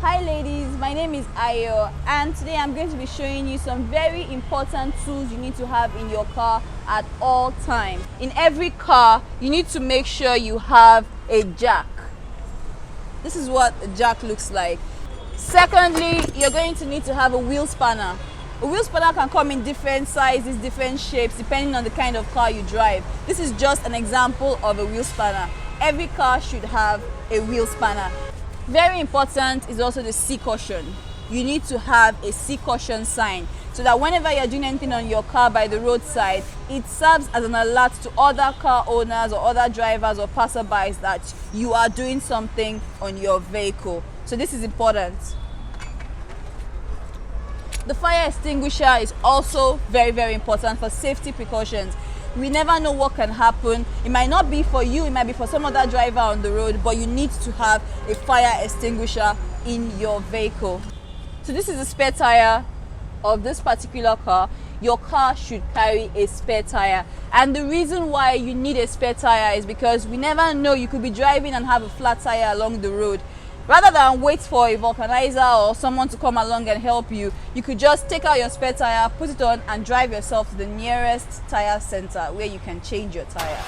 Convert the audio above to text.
Hi ladies, my name is Ayo and today I'm going to be showing you some very important tools you need to have in your car at all times. In every car, you need to make sure you have a jack. This is what a jack looks like. Secondly, you're going to need to have a wheel spanner. A wheel spanner can come in different sizes, different shapes, depending on the kind of car you drive. This is just an example of a wheel spanner. Every car should have a wheel spanner. Very important is also the C caution. You need to have a C caution sign so that whenever you're doing anything on your car by the roadside, it serves as an alert to other car owners or other drivers or passerbys that you are doing something on your vehicle. So this is important. The fire extinguisher is also very important for safety precautions. We never know what can happen. It might not be for you, it might be for some other driver on the road, but you need to have a fire extinguisher in your vehicle. So this is the spare tire of this particular car. Your car should carry a spare tire. And the reason why you need a spare tire is because we never know, you could be driving and have a flat tire along the road. Rather than wait for a vulcanizer or someone to come along and help you, you could just take out your spare tire, put it on and drive yourself to the nearest tire center where you can change your tire.